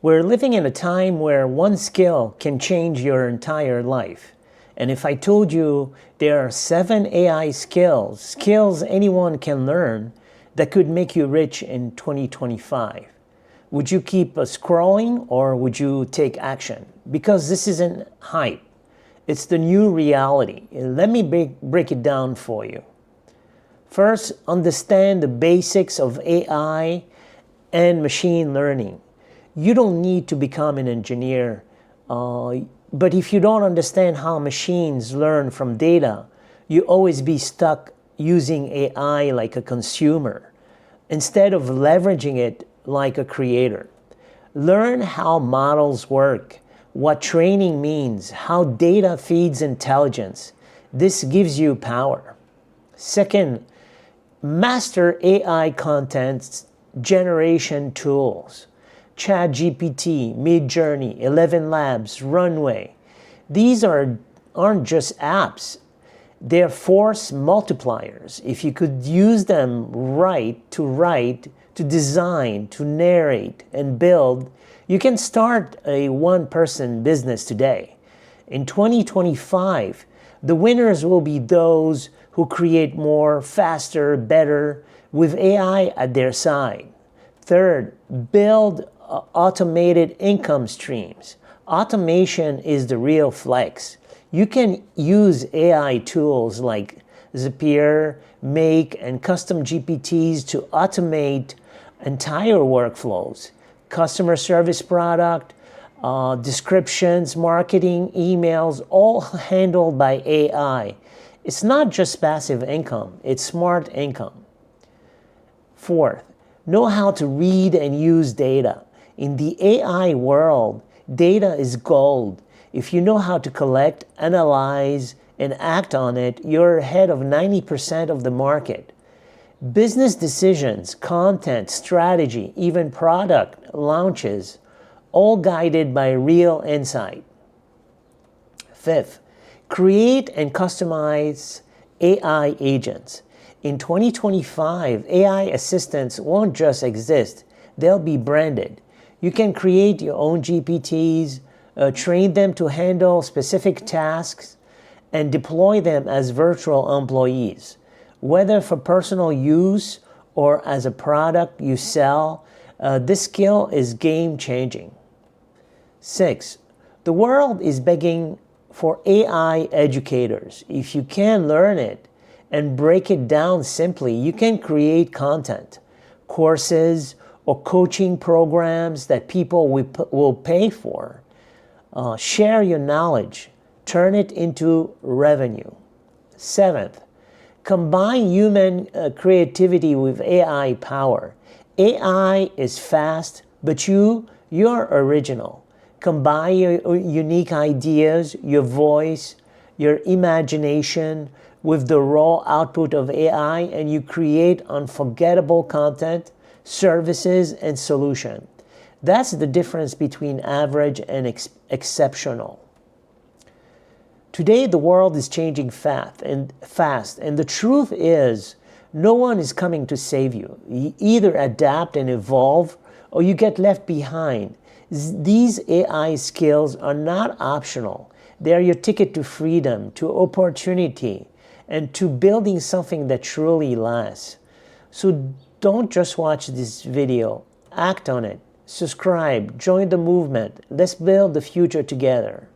We're living in a time where one skill can change your entire life. And if I told you there are 7 AI skills anyone can learn that could make you rich in 2025, would you keep scrolling or would you take action? Because this isn't hype. It's the new reality. Let me break it down for you. First, understand the basics of AI and machine learning. You don't need to become an engineer, but if you don't understand how machines learn from data, you always be stuck using AI like a consumer instead of leveraging it like a creator. Learn how models work, what training means, how data feeds intelligence. This gives you power. Second, master AI content generation tools. ChatGPT, Midjourney, ElevenLabs, Runway. These aren't just apps. They're force multipliers. If you could use them right, to design, to narrate, and build, you can start a one-person business today. In 2025, the winners will be those who create more, faster, better, with AI at their side. Third, build automated income streams. Automation is the real flex. You can use AI tools like Zapier, Make, and custom GPTs to automate entire workflows. Customer service product, descriptions, marketing, emails, all handled by AI. It's not just passive income, it's smart income. Fourth, know how to read and use data. In the AI world, data is gold. If you know how to collect, analyze, and act on it, you're ahead of 90% of the market. Business decisions, content, strategy, even product launches, all guided by real insight. Fifth, create and customize AI agents. In 2025, AI assistants won't just exist, they'll be branded. You can create your own GPTs, train them to handle specific tasks, and deploy them as virtual employees. Whether for personal use or as a product you sell, this skill is game-changing. 6. The world is begging for AI educators. If you can learn it and break it down simply, you can create content, courses, or coaching programs that people will pay for. Share your knowledge. Turn it into revenue. 7th, combine human creativity with AI power. AI is fast, but you're original. Combine your unique ideas, your voice, your imagination with the raw output of AI, and you create unforgettable content, services, and solutions. That's the difference between average and exceptional. Today, the world is changing fast, and the truth is, no one is coming to save you. You either adapt and evolve, or you get left behind. These AI skills are not optional. They are your ticket to freedom, to opportunity, and to building something that truly lasts. So don't just watch this video, act on it. Subscribe, join the movement. Let's build the future together.